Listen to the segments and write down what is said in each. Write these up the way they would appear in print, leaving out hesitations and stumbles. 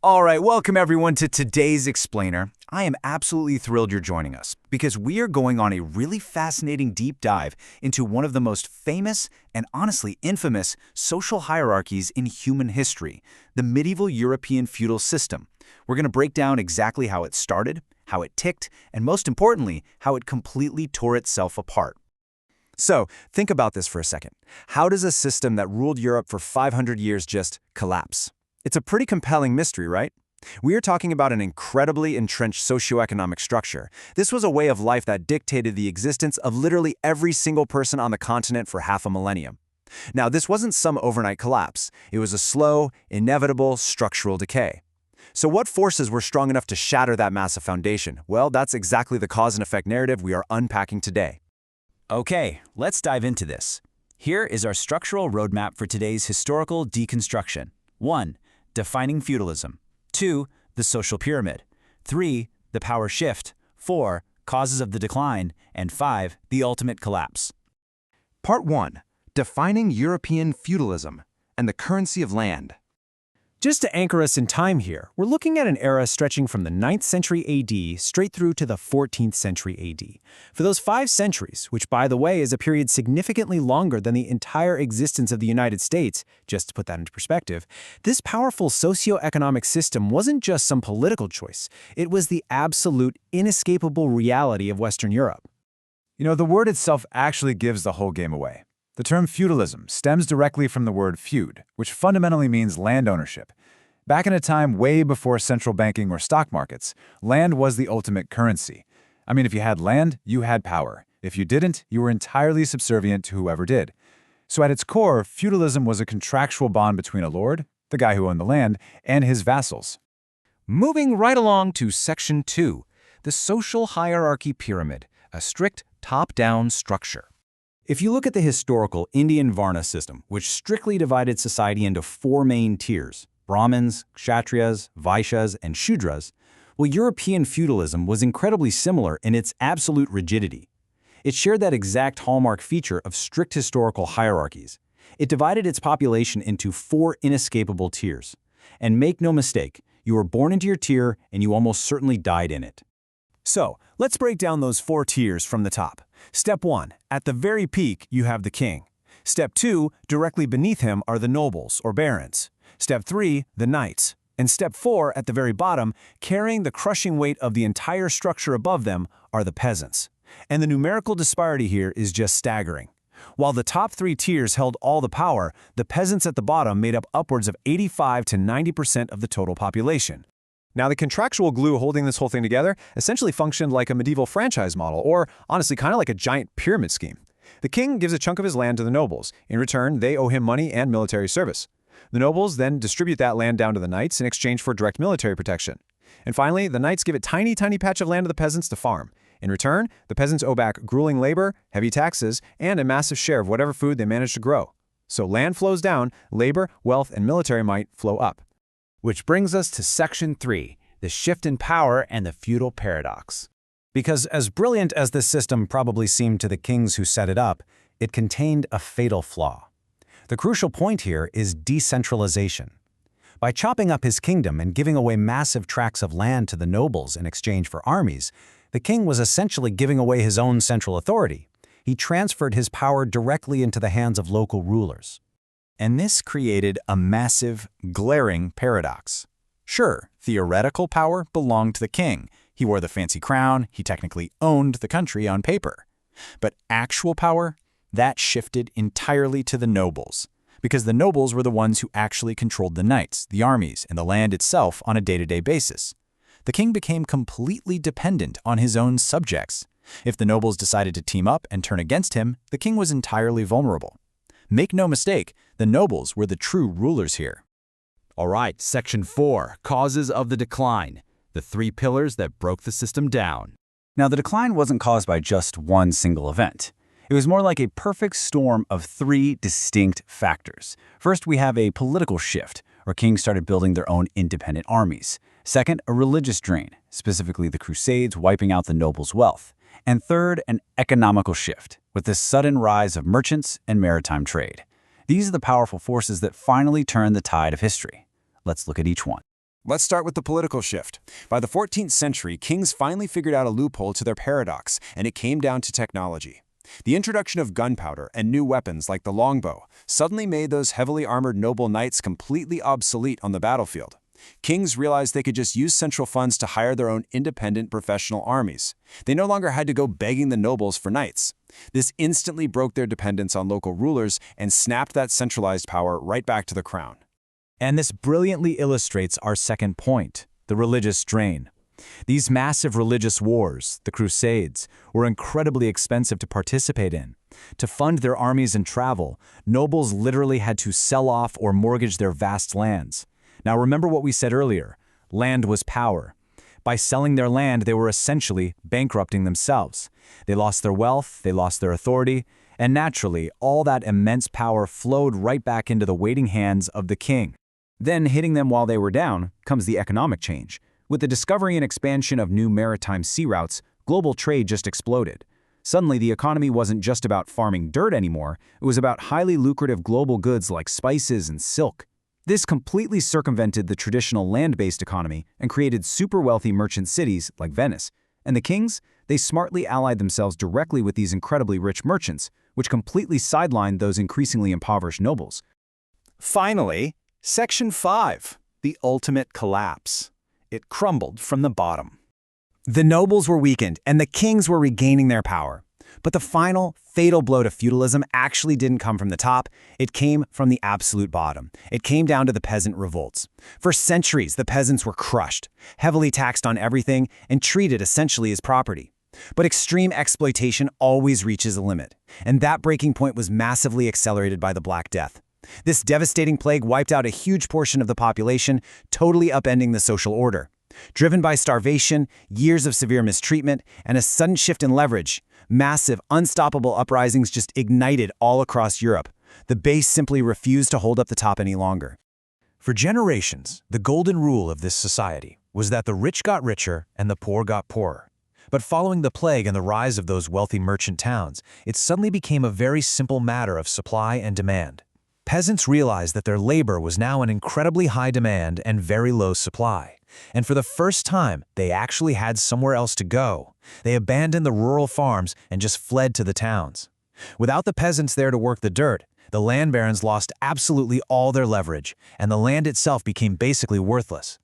All right, welcome everyone to today's Explainer. I am absolutely thrilled you're joining us because we are going on a really fascinating deep dive into one of the most famous and honestly infamous social hierarchies in human history, the medieval European feudal system. We're going to break down exactly how it started, how it ticked, and most importantly, how it completely tore itself apart. So, think about this for a second. How does a system that ruled Europe for 500 years just collapse? It's a pretty compelling mystery, right? We are talking about an incredibly entrenched socioeconomic structure. This was a way of life that dictated the existence of literally every single person on the continent for half a millennium. Now, this wasn't some overnight collapse. It was a slow, inevitable, structural decay. So what forces were strong enough to shatter that massive foundation? Well, that's exactly the cause and effect narrative we are unpacking today. Okay, let's dive into this. Here is our structural roadmap for today's historical deconstruction. 1. Defining feudalism. 2. The social pyramid. 3. The power shift. 4. Causes of the decline. And 5. The ultimate collapse. Part 1. Defining European feudalism and the currency of land. Just to anchor us in time here, we're looking at an era stretching from the 9th century AD straight through to the 14th century AD. For those 5 centuries, which by the way is a period significantly longer than the entire existence of the United States, just to put that into perspective, this powerful socioeconomic system wasn't just some political choice. It was the absolute, inescapable reality of Western Europe. The word itself actually gives the whole game away. The term feudalism stems directly from the word feud, which fundamentally means land ownership. Back in a time way before central banking or stock markets, land was the ultimate currency. If you had land, you had power. If you didn't, you were entirely subservient to whoever did. So at its core, feudalism was a contractual bond between a lord, the guy who owned the land, and his vassals. Moving right along to Section 2, the social hierarchy pyramid, a strict top-down structure. If you look at the historical Indian Varna system, which strictly divided society into 4 main tiers, Brahmins, Kshatriyas, Vaishyas, and Shudras, European feudalism was incredibly similar in its absolute rigidity. It shared that exact hallmark feature of strict historical hierarchies. It divided its population into 4 inescapable tiers. And make no mistake, you were born into your tier and you almost certainly died in it. So, let's break down those 4 tiers from the top. Step 1. At the very peak, you have the king. Step 2. Directly beneath him are the nobles, or barons. Step 3. The knights. And Step 4, at the very bottom, carrying the crushing weight of the entire structure above them, are the peasants. And the numerical disparity here is just staggering. While the top 3 tiers held all the power, the peasants at the bottom made up upwards of 85 to 90% of the total population. Now, the contractual glue holding this whole thing together essentially functioned like a medieval franchise model, or honestly kind of like a giant pyramid scheme. The king gives a chunk of his land to the nobles. In return, they owe him money and military service. The nobles then distribute that land down to the knights in exchange for direct military protection. And finally, the knights give a tiny patch of land to the peasants to farm. In return, the peasants owe back grueling labor, heavy taxes, and a massive share of whatever food they manage to grow. So land flows down, labor, wealth, and military might flow up. Which brings us to Section 3, the shift in power and the feudal paradox. Because as brilliant as this system probably seemed to the kings who set it up, it contained a fatal flaw. The crucial point here is decentralization. By chopping up his kingdom and giving away massive tracts of land to the nobles in exchange for armies, the king was essentially giving away his own central authority. He transferred his power directly into the hands of local rulers. And this created a massive, glaring paradox. Sure, theoretical power belonged to the king. He wore the fancy crown, he technically owned the country on paper. But actual power, that shifted entirely to the nobles. Because the nobles were the ones who actually controlled the knights, the armies, and the land itself on a day-to-day basis. The king became completely dependent on his own subjects. If the nobles decided to team up and turn against him, the king was entirely vulnerable. Make no mistake, the nobles were the true rulers here. All right, Section 4, Causes of the Decline, the 3 pillars that broke the system down. Now, the decline wasn't caused by just one single event. It was more like a perfect storm of 3 distinct factors. First, we have a political shift, where kings started building their own independent armies. Second, a religious drain, specifically the Crusades wiping out the nobles' wealth. And third, an economical shift, with the sudden rise of merchants and maritime trade. These are the powerful forces that finally turned the tide of history. Let's look at each one. Let's start with the political shift. By the 14th century, kings finally figured out a loophole to their paradox, and it came down to technology. The introduction of gunpowder and new weapons like the longbow suddenly made those heavily armored noble knights completely obsolete on the battlefield. Kings realized they could just use central funds to hire their own independent professional armies. They no longer had to go begging the nobles for knights. This instantly broke their dependence on local rulers and snapped that centralized power right back to the crown. And this brilliantly illustrates our second point, the religious drain. These massive religious wars, the Crusades, were incredibly expensive to participate in. To fund their armies and travel, nobles literally had to sell off or mortgage their vast lands. Now remember what we said earlier, land was power. By selling their land, they were essentially bankrupting themselves. They lost their wealth, they lost their authority, and naturally, all that immense power flowed right back into the waiting hands of the king. Then, hitting them while they were down, comes the economic change. With the discovery and expansion of new maritime sea routes, global trade just exploded. Suddenly, the economy wasn't just about farming dirt anymore, it was about highly lucrative global goods like spices and silk. This completely circumvented the traditional land-based economy and created super wealthy merchant cities like Venice. And the kings? They smartly allied themselves directly with these incredibly rich merchants, which completely sidelined those increasingly impoverished nobles. Finally, Section 5, the ultimate collapse. It crumbled from the bottom. The nobles were weakened, and the kings were regaining their power. But the final, fatal blow to feudalism actually didn't come from the top. It came from the absolute bottom. It came down to the peasant revolts. For centuries, the peasants were crushed, heavily taxed on everything, and treated essentially as property. But extreme exploitation always reaches a limit, and that breaking point was massively accelerated by the Black Death. This devastating plague wiped out a huge portion of the population, totally upending the social order. Driven by starvation, years of severe mistreatment, and a sudden shift in leverage, massive, unstoppable uprisings just ignited all across Europe. The base simply refused to hold up the top any longer. For generations, the golden rule of this society was that the rich got richer and the poor got poorer. But following the plague and the rise of those wealthy merchant towns, it suddenly became a very simple matter of supply and demand. Peasants realized that their labor was now in incredibly high demand and very low supply. And for the first time, they actually had somewhere else to go. They abandoned the rural farms and just fled to the towns. Without the peasants there to work the dirt, the land barons lost absolutely all their leverage, and the land itself became basically worthless.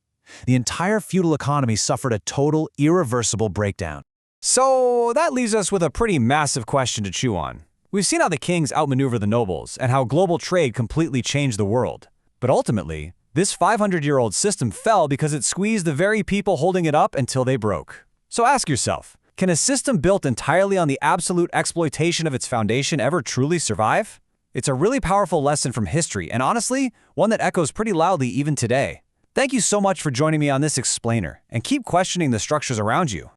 The entire feudal economy suffered a total, irreversible breakdown. So that leaves us with a pretty massive question to chew on. We've seen how the kings outmaneuver the nobles and how global trade completely changed the world. But ultimately, this 500-year-old system fell because it squeezed the very people holding it up until they broke. So ask yourself, can a system built entirely on the absolute exploitation of its foundation ever truly survive? It's a really powerful lesson from history, and honestly, one that echoes pretty loudly even today. Thank you so much for joining me on this explainer, and keep questioning the structures around you.